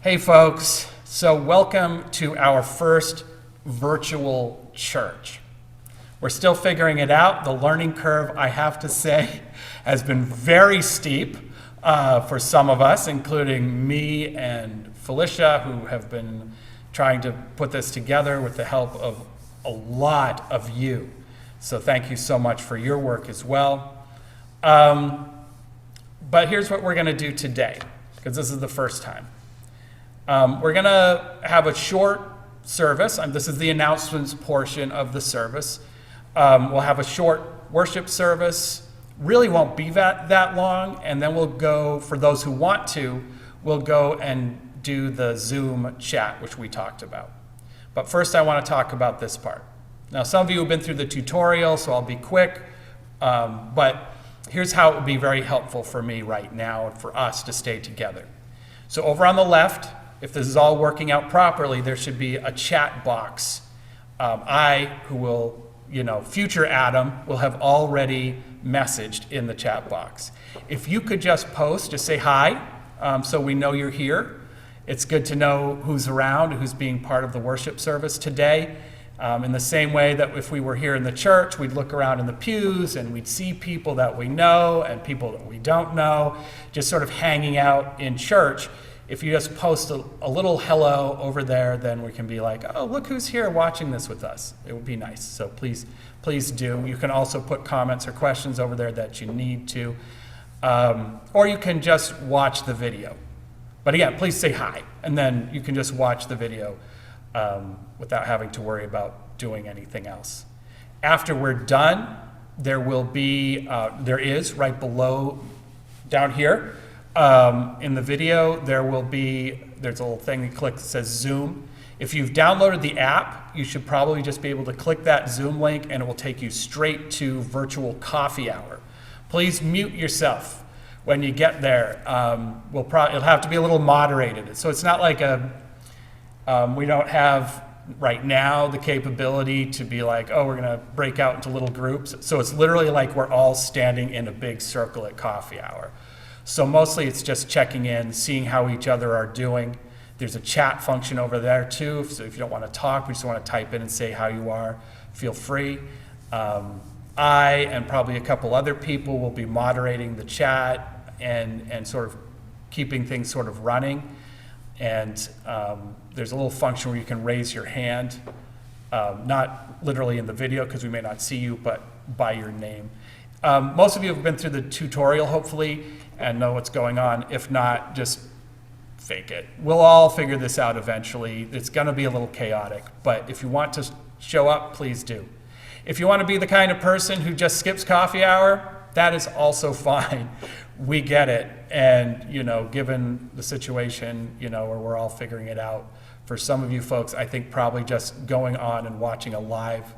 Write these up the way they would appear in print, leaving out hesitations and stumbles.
Hey folks, so welcome to our first virtual church. We're still figuring it out. The learning curve, I have to say, has been very steep for some of us, including me and Felicia, who have been trying to put this together with the help of a lot of you. So thank you so much for your work as well. But here's what we're going to do today, because this is the first time. We're going to have a short service. This is the announcements portion of the service. We'll have a short worship service. Really won't be that long. And then we'll go, for those who want to, we'll go and do the Zoom chat, which we talked about. But first I want to talk about this part. Now, some of you have been through the tutorial, so I'll be quick. But here's how it would be very helpful for me right now and for us to stay together. So over on the left, if this is all working out properly, there should be a chat box. Who will, future Adam, will have already messaged in the chat box. If you could just post, just say hi, so we know you're here. It's good to know who's around, who's being part of the worship service today. In the same way that if we were here in the church, we'd look around in the pews and we'd see people that we know and people that we don't know, just sort of hanging out in church. If you just post a little hello over there, then we can be like, oh, look who's here watching this with us. It would be nice. So please do. You can also put comments or questions over there that you need to. Or you can just watch the video. But again, please say hi. And then you can just watch the video without having to worry about doing anything else. After we're done, there is right below down here, in the video, there's a little thing you click that says Zoom. If you've downloaded the app, you should probably just be able to click that Zoom link and it will take you straight to virtual coffee hour. Please mute yourself when you get there. It'll have to be a little moderated. So it's not like we don't have right now the capability to be like, oh, we're gonna break out into little groups. So it's literally like we're all standing in a big circle at coffee hour. So mostly it's just checking in, seeing how each other are doing. There's a chat function over there too, so if you don't want to talk, we just want to type in and say how you are, feel free. I and probably a couple other people will be moderating the chat and sort of keeping things sort of running. And there's a little function where you can raise your hand, not literally in the video because we may not see you, but by your name. Most of you have been through the tutorial, hopefully, and know what's going on. If not, just fake it. We'll all figure this out eventually. It's going to be a little chaotic, but if you want to show up, please do. If you want to be the kind of person who just skips coffee hour, that is also fine. We get it. And, given the situation, where we're all figuring it out, for some of you folks, I think probably just going on and watching a live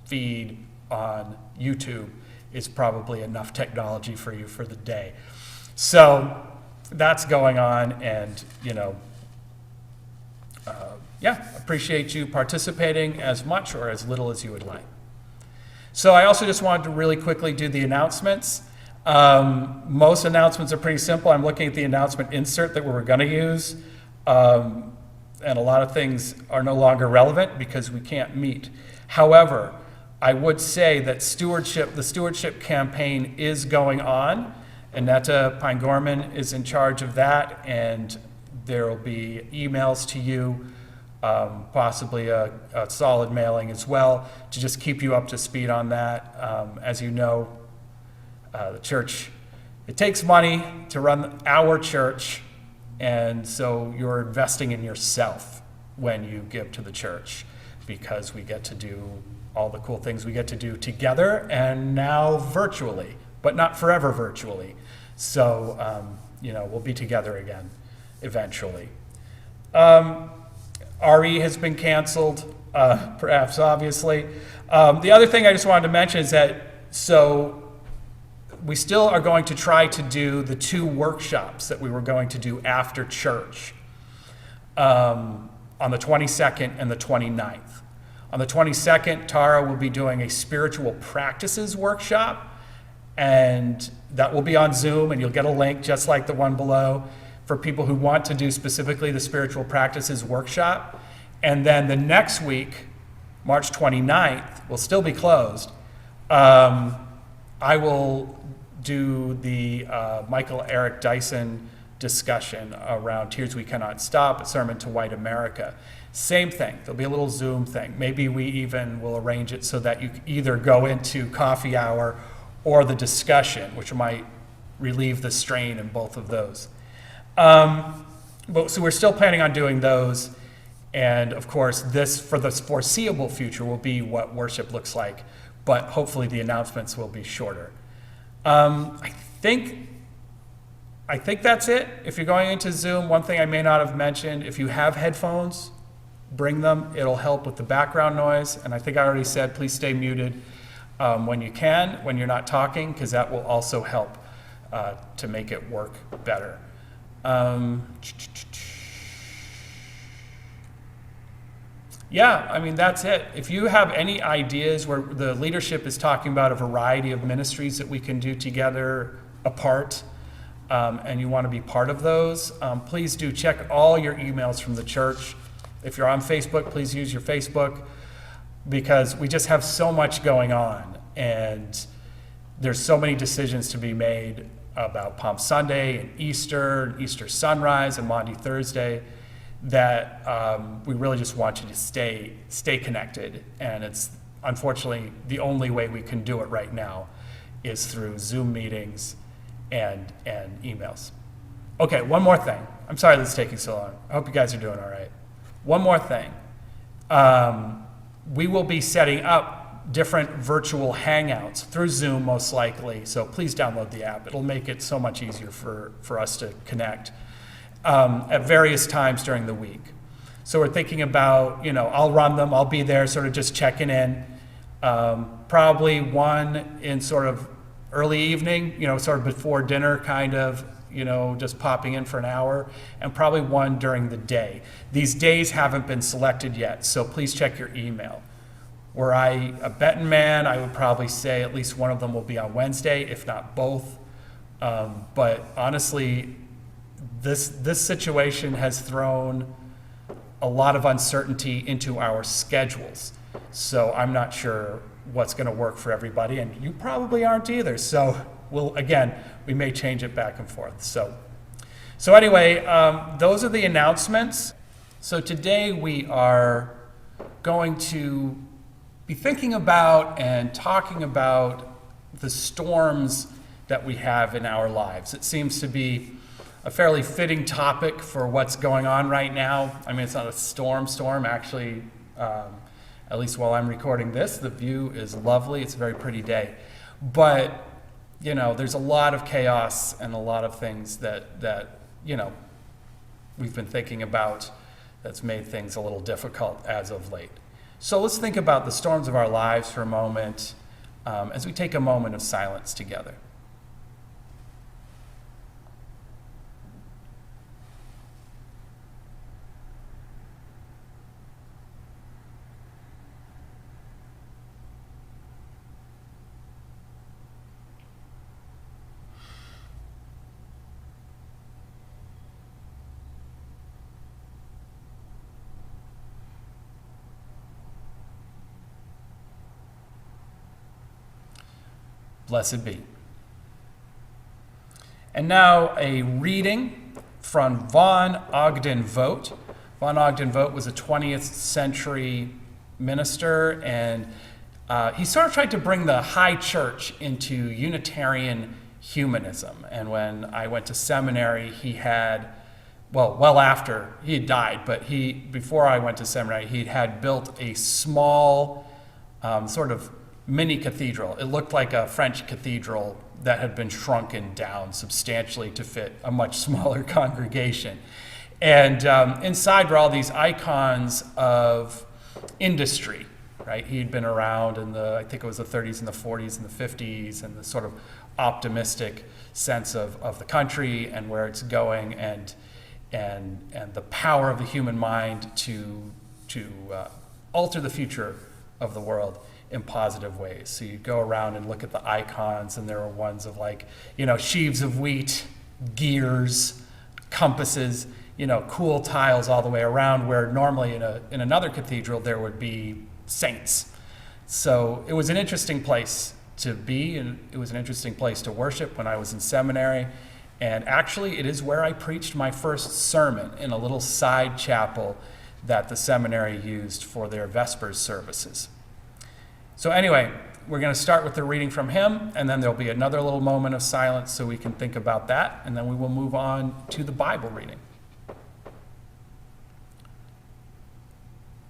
feed on YouTube is probably enough technology for you for the day. So that's going on, and appreciate you participating as much or as little as you would like. So I also just wanted to really quickly do the announcements. Most announcements are pretty simple. I'm looking at the announcement insert that we were going to use, and a lot of things are no longer relevant because we can't meet. However, I would say that the stewardship campaign is going on. Annetta Pine-Gorman is in charge of that, and there will be emails to you, possibly a solid mailing as well, to just keep you up to speed on that. As you know, the church, it takes money to run our church, and so you're investing in yourself when you give to the church, because we get to do all the cool things we get to do together, and now virtually, but not forever virtually. So, we'll be together again eventually. RE has been canceled, perhaps obviously. The other thing I just wanted to mention is that, we still are going to try to do the 2 workshops that we were going to do after church on the 22nd and the 29th. On the 22nd, Tara will be doing a spiritual practices workshop, and that will be on Zoom, and you'll get a link just like the one below. for people who want to do specifically the spiritual practices workshop. And then the next week, March 29th, will still be closed. I will do the Michael Eric Dyson discussion around Tears We Cannot Stop, a sermon to white America. Same thing, there'll be a little Zoom thing. Maybe we even will arrange it so that you either go into coffee hour or the discussion, which might relieve the strain in both of those. So we're still planning on doing those. And of course, this for the foreseeable future will be what worship looks like, but hopefully the announcements will be shorter. I think that's it. If you're going into Zoom, one thing I may not have mentioned, if you have headphones, bring them. It'll help with the background noise. And I think I already said, please stay muted when you can, when you're not talking, because that will also help to make it work better. Yeah, I mean, that's it. If you have any ideas where the leadership is talking about a variety of ministries that we can do together apart, and you want to be part of those, please do check all your emails from the church. If you're on Facebook, please use your Facebook, because we just have so much going on, and there's so many decisions to be made about Palm Sunday and Easter sunrise and Maundy Thursday, that we really just want you to stay connected. And it's unfortunately the only way we can do it right now is through Zoom meetings and emails. Okay, one more thing. I'm sorry this is taking so long. I hope you guys are doing all right. One more thing. We will be setting up different virtual hangouts through Zoom most likely, so please download the app. It'll make it so much easier for us to connect at various times during the week. So we're thinking about, I'll run them, I'll be there sort of just checking in. Probably one in sort of early evening, sort of before dinner kind of, just popping in for an hour, and probably one during the day. These days haven't been selected yet, so please check your email. Were I a betting man, I would probably say at least one of them will be on Wednesday, if not both. But honestly, this situation has thrown a lot of uncertainty into our schedules. So I'm not sure what's going to work for everybody, and you probably aren't either. So we may change it back and forth. So anyway, those are the announcements. So today we are going to be thinking about and talking about the storms that we have in our lives. It seems to be a fairly fitting topic for what's going on right now. I mean, it's not a storm, actually, at least while I'm recording this, the view is lovely. It's a very pretty day. But, there's a lot of chaos and a lot of things that we've been thinking about that's made things a little difficult as of late. So let's think about the storms of our lives for a moment as we take a moment of silence together. Blessed be. And now a reading from von Ogden Vogt. Von Ogden Vogt was a 20th century minister, and he sort of tried to bring the high church into Unitarian humanism. And when I went to seminary, he had, well after he had died, but before I went to seminary, he had built a small sort of mini cathedral. It looked like a French cathedral that had been shrunken down substantially to fit a much smaller congregation. And inside were all these icons of industry, right? He'd been around in I think it was the 30s and the 40s and the 50s, and the sort of optimistic sense of the country and where it's going, and the power of the human mind to alter the future of the world in positive ways. So you go around and look at the icons, and there are ones of sheaves of wheat, gears, compasses, cool tiles all the way around, where normally in another cathedral there would be saints. So it was an interesting place to be, and it was an interesting place to worship when I was in seminary. And actually, it is where I preached my first sermon, in a little side chapel that the seminary used for their Vespers services. So anyway, we're going to start with the reading from him, and then there'll be another little moment of silence so we can think about that, and then we will move on to the Bible reading.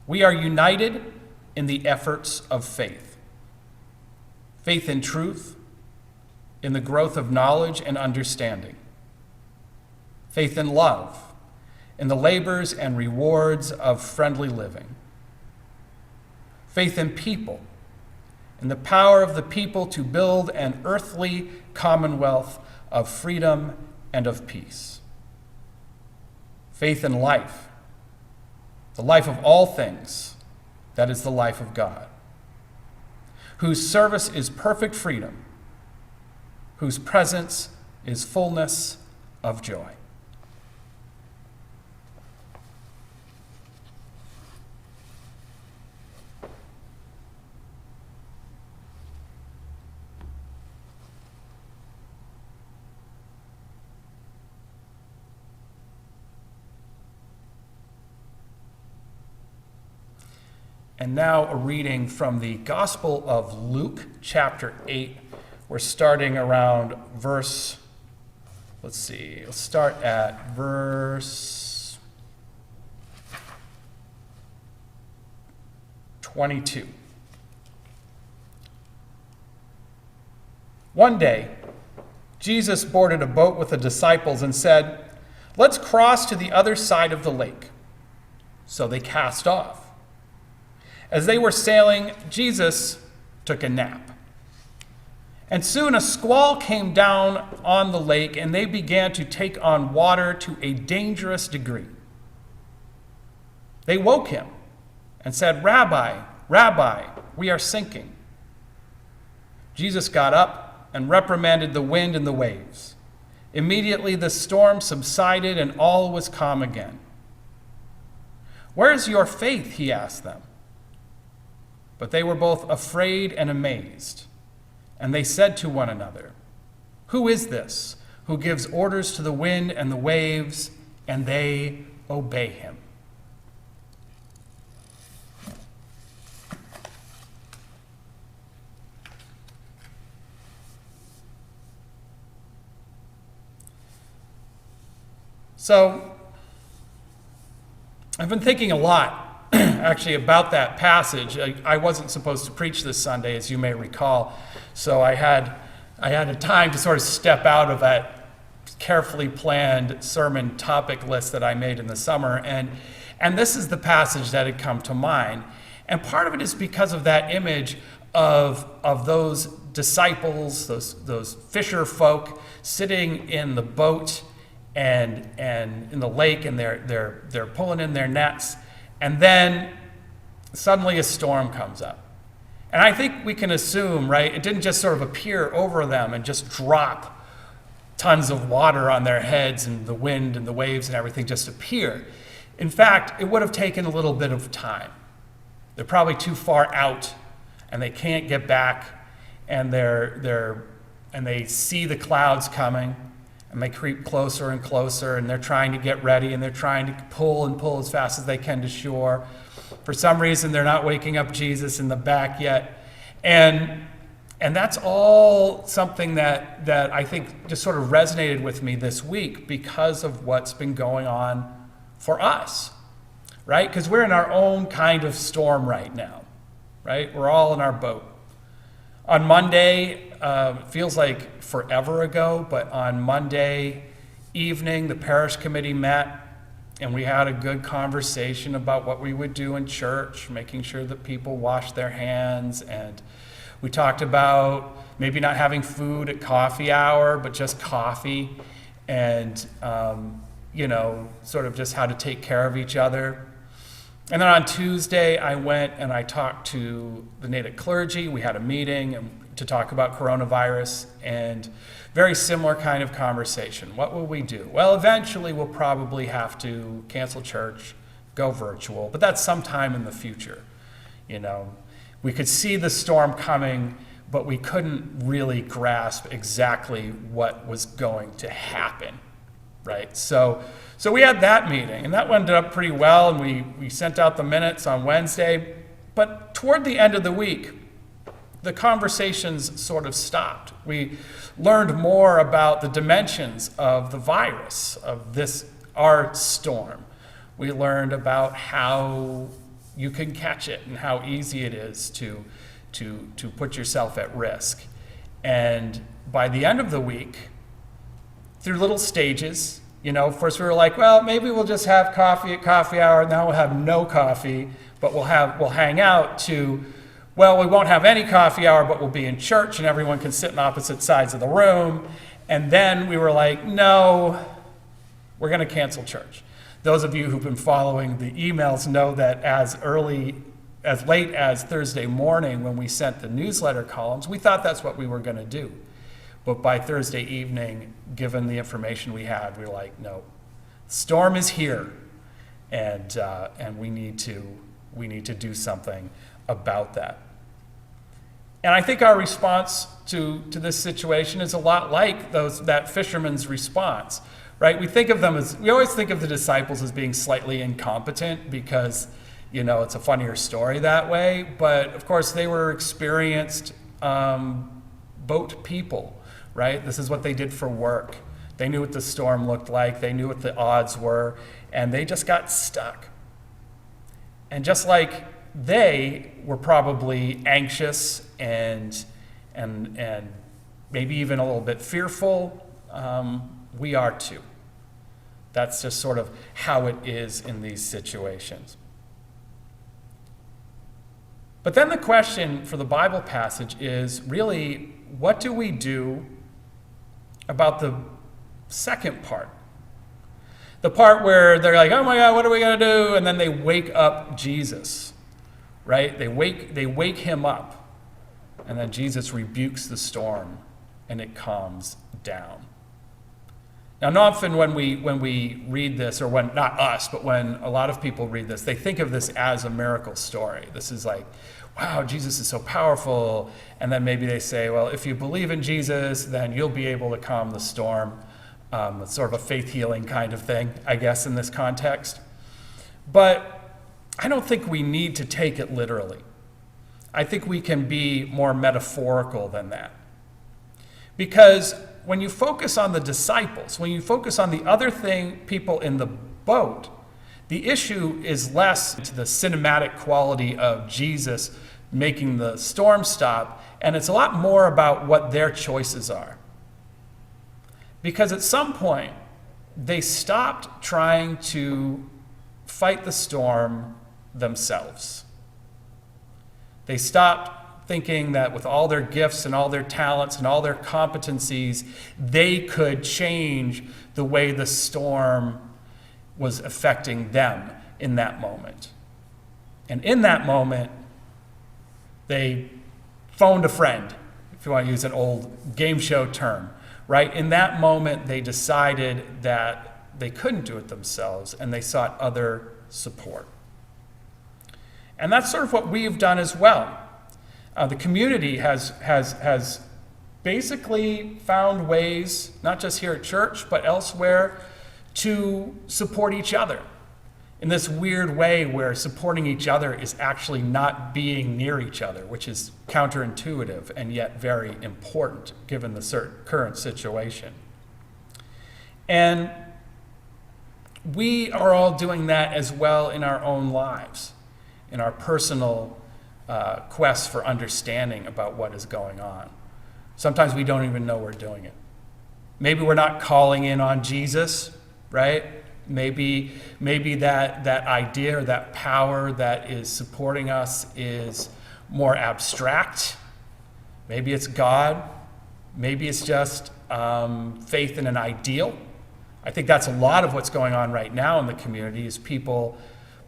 We are united in the efforts of faith. Faith in truth, in the growth of knowledge and understanding. Faith in love, in the labors and rewards of friendly living. Faith in people, in the power of the people to build an earthly commonwealth of freedom and of peace. Faith in life, the life of all things, that is the life of God, whose service is perfect freedom, whose presence is fullness of joy. And now a reading from the Gospel of Luke, chapter 8. We're starting around verse, let's start at verse 22. One day, Jesus boarded a boat with the disciples and said, "Let's cross to the other side of the lake." So they cast off. As they were sailing, Jesus took a nap. And soon a squall came down on the lake, and they began to take on water to a dangerous degree. They woke him and said, "Rabbi, Rabbi, we are sinking." Jesus got up and reprimanded the wind and the waves. Immediately the storm subsided and all was calm again. "Where is your faith?" he asked them. But they were both afraid and amazed. And they said to one another, "Who is this who gives orders to the wind and the waves, and they obey him?" So, I've been thinking a lot actually about that passage. I wasn't supposed to preach this Sunday, as you may recall, so I had a time to sort of step out of that carefully planned sermon topic list that I made in the summer, and this is the passage that had come to mind. And part of it is because of that image of those disciples, those fisher folk sitting in the boat and in the lake, and they're pulling in their nets. And then suddenly a storm comes up. And I think we can assume, right, it didn't just sort of appear over them and just drop tons of water on their heads, and the wind and the waves and everything just appear. In fact, it would have taken a little bit of time. They're probably too far out, and they can't get back, and they see the clouds coming, and they creep closer and closer, and they're trying to get ready, and they're trying to pull as fast as they can to shore. For some reason, they're not waking up Jesus in the back yet. And that's all something that I think just sort of resonated with me this week because of what's been going on for us, right? Because we're in our own kind of storm right now, right? We're all in our boat. On Monday, it feels like forever ago, but on Monday evening, the parish committee met, and we had a good conversation about what we would do in church, making sure that people wash their hands, and we talked about maybe not having food at coffee hour, but just coffee, and sort of just how to take care of each other. And then on Tuesday, I went and I talked to the Natick clergy. We had a meeting, to talk about coronavirus, and very similar kind of conversation. What will we do? Well, eventually we'll probably have to cancel church, go virtual, but that's sometime in the future. You know, we could see the storm coming, but we couldn't really grasp exactly what was going to happen, right? So we had that meeting, and that ended up pretty well, and we sent out the minutes on Wednesday. But toward the end of the week, the conversations sort of stopped. We learned more about the dimensions of the virus, of our storm. We learned about how you can catch it and how easy it is to put yourself at risk. And by the end of the week, through little stages, you know, first we were like, well, maybe we'll just have coffee at coffee hour. Now we'll have no coffee, but we'll hang out, to, well, we won't have any coffee hour, but we'll be in church and everyone can sit on opposite sides of the room. And then we were like, no, we're going to cancel church. Those of you who've been following the emails know that as late as Thursday morning, when we sent the newsletter columns, we thought that's what we were going to do. But by Thursday evening, given the information we had, we were like, no, storm is here, and we need to do something about that. And I think our response to this situation is a lot like that fisherman's response, right? We always think of the disciples as being slightly incompetent because, you know, it's a funnier story that way. But of course, they were experienced boat people, right? This is what they did for work. They knew what the storm looked like. They knew what the odds were, and they just got stuck. And just like they were probably anxious and maybe even a little bit fearful, we are too. That's just sort of how it is in these situations. But then the question for the Bible passage is really, what do we do about the second part? The part where they're like, oh my God, what are we going to do? And then they wake up Jesus, right? They wake him up. And then Jesus rebukes the storm and it calms down. Now, often when we read this, or when, not us, but when a lot of people read this, they think of this as a miracle story. This is like, wow, Jesus is so powerful. And then maybe they say, well, if you believe in Jesus, then you'll be able to calm the storm. It's sort of a faith healing kind of thing, I guess, in this context. But I don't think we need to take it literally. I think we can be more metaphorical than that. Because when you focus on the disciples, when you focus on the other people in the boat, the issue is less to the cinematic quality of Jesus making the storm stop, and it's a lot more about what their choices are. Because at some point, they stopped trying to fight the storm themselves. They stopped thinking that with all their gifts and all their talents and all their competencies, they could change the way the storm was affecting them in that moment. And in that moment, they phoned a friend, if you want to use an old game show term, right? In that moment, they decided that they couldn't do it themselves, and they sought other support. And that's sort of what we've done as well. The community has basically found ways, not just here at church, but elsewhere, to support each other in this weird way where supporting each other is actually not being near each other, which is counterintuitive and yet very important given the current situation. And we are all doing that as well in our own lives, in our personal quest for understanding about what is going on. Sometimes we don't even know we're doing it. Maybe we're not calling in on Jesus, right? Maybe that idea or that power that is supporting us is more abstract. Maybe it's God. Maybe it's just faith in an ideal. I think that's a lot of what's going on right now in the community, is people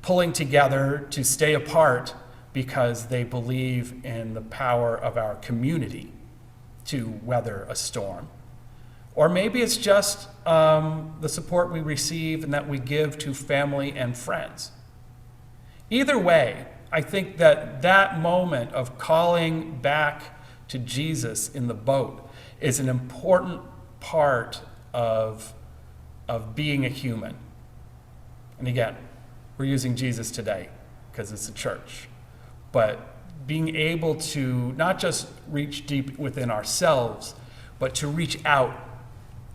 pulling together to stay apart because they believe in the power of our community to weather a storm. Or maybe it's just the support we receive and that we give to family and friends. Either way, I think that that moment of calling back to Jesus in the boat is an important part of being a human. And again, we're using Jesus today because it's a church. But being able to not just reach deep within ourselves, but to reach out,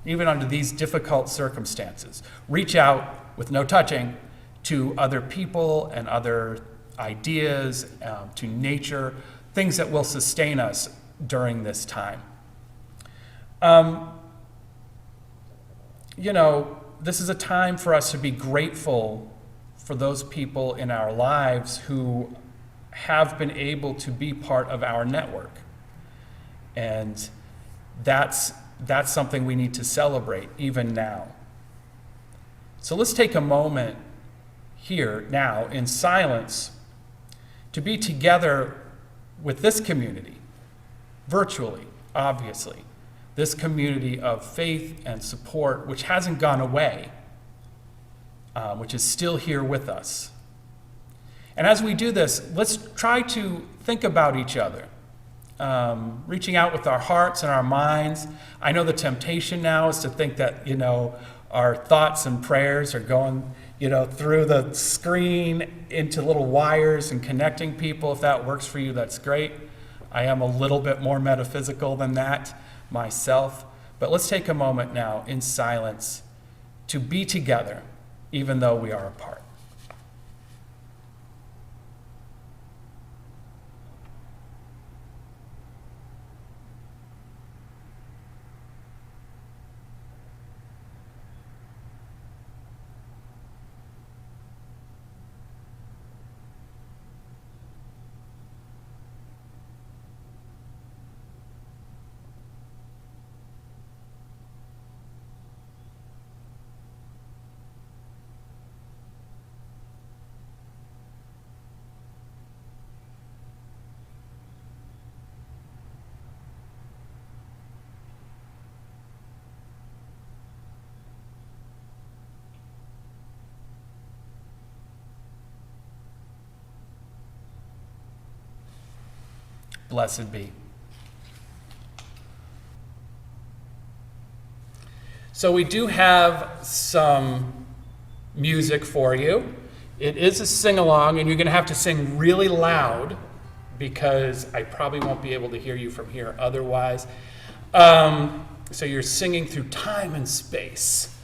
even under these difficult circumstances. Reach out with no touching to other people and other ideas, to nature, things that will sustain us during this time. This is a time for us to be grateful for those people in our lives who have been able to be part of our network. And that's something we need to celebrate even now. So let's take a moment here now in silence to be together with this community, virtually, obviously, this community of faith and support, which hasn't gone away, which is still here with us. And as we do this, let's try to think about each other, reaching out with our hearts and our minds. I know the temptation now is to think that, our thoughts and prayers are going, through the screen into little wires and connecting people. If that works for you, that's great. I am a little bit more metaphysical than that myself. But let's take a moment now in silence to be together, even though we are apart. Blessed be. So we do have some music for you. It is a sing-along, and you're going to have to sing really loud because I probably won't be able to hear you from here otherwise. So you're singing through time and space.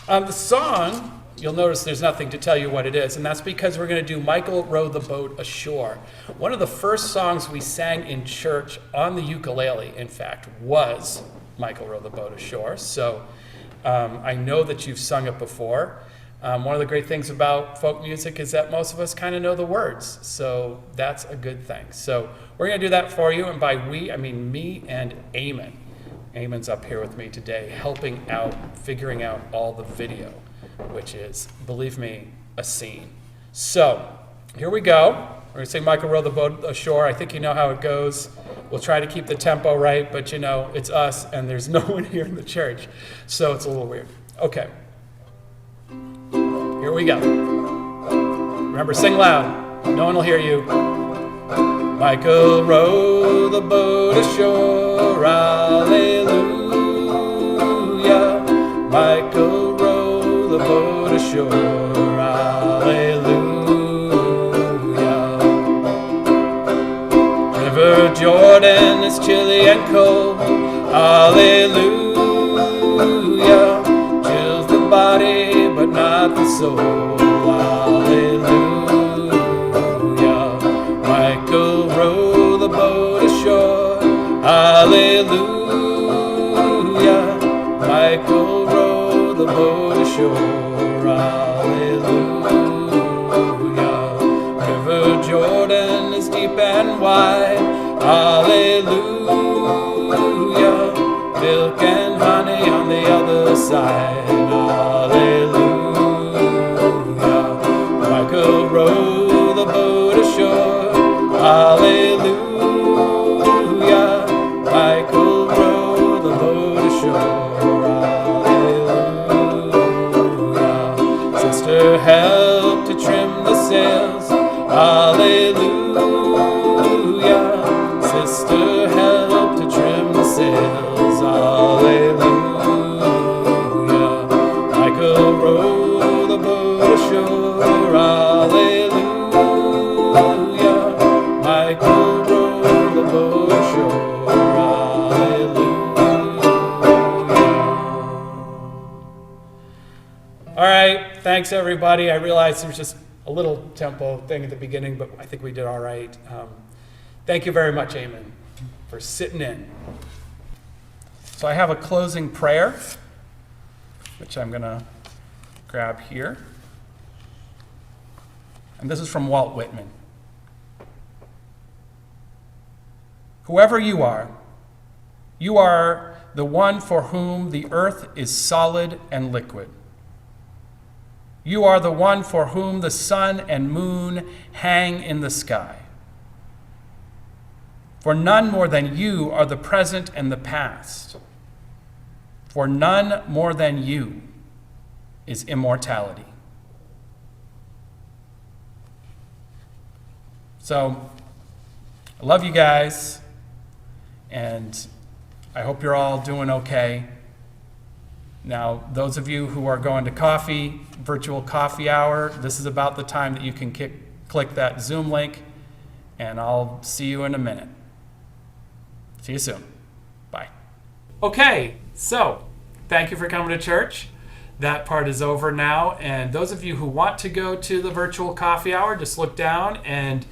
The song, you'll notice there's nothing to tell you what it is, and that's because we're going to do Michael Row the Boat Ashore. One of the first songs we sang in church on the ukulele, in fact, was Michael Row the Boat Ashore. So I know that you've sung it before. One of the great things about folk music is that most of us kind of know the words, so that's a good thing. So we're going to do that for you, and by we, I mean me and Eamon. Eamon's up here with me today, helping out, figuring out all the video, which is, believe me, a scene. So, here we go. We're going to sing Michael Row the Boat Ashore. I think you know how it goes. We'll try to keep the tempo right, but it's us, and there's no one here in the church, so it's a little weird. Okay. Here we go. Remember, sing loud. No one will hear you. Michael row the boat ashore, hallelujah. Michael row the boat ashore, hallelujah. River Jordan is chilly and cold, hallelujah. Chills the body but not the soul, hallelujah. Michael row the boat ashore, hallelujah. Michael row the boat ashore, hallelujah. River Jordan is deep and wide, hallelujah. Milk and honey on the other side, hallelujah. Michael row the boat ashore, hallelujah. Michael help to trim the sails. Hallelujah. Sister, help to trim the sails. Hallelujah. Michael, row the boat ashore. Hallelujah. Michael, row the boat ashore. All right, thanks everybody. I realized there was just a little tempo thing at the beginning, but I think we did all right. Thank you very much, Eamon, for sitting in. So I have a closing prayer, which I'm going to grab here. And this is from Walt Whitman. Whoever you are the one for whom the earth is solid and liquid. You are the one for whom the sun and moon hang in the sky. For none more than you are the present and the past. For none more than you is immortality. So, I love you guys, and I hope you're all doing okay. Now, those of you who are going to coffee, virtual coffee hour, this is about the time that you can click that Zoom link, and I'll see you in a minute. See you soon. Bye. Okay, so thank you for coming to church. That part is over now, and those of you who want to go to the virtual coffee hour, just look down and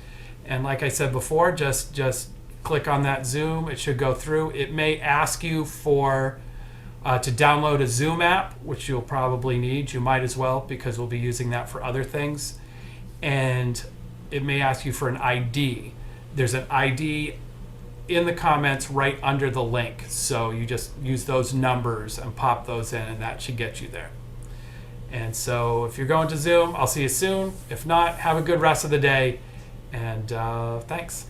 like I said before, just click on that Zoom. It should go through. It may ask you for to download a Zoom app, which you'll probably need. You might as well, because we'll be using that for other things. And it may ask you for an ID. There's an ID in the comments right under the link. So you just use those numbers and pop those in, and that should get you there. And so if you're going to Zoom, I'll see you soon. If not, have a good rest of the day. And thanks.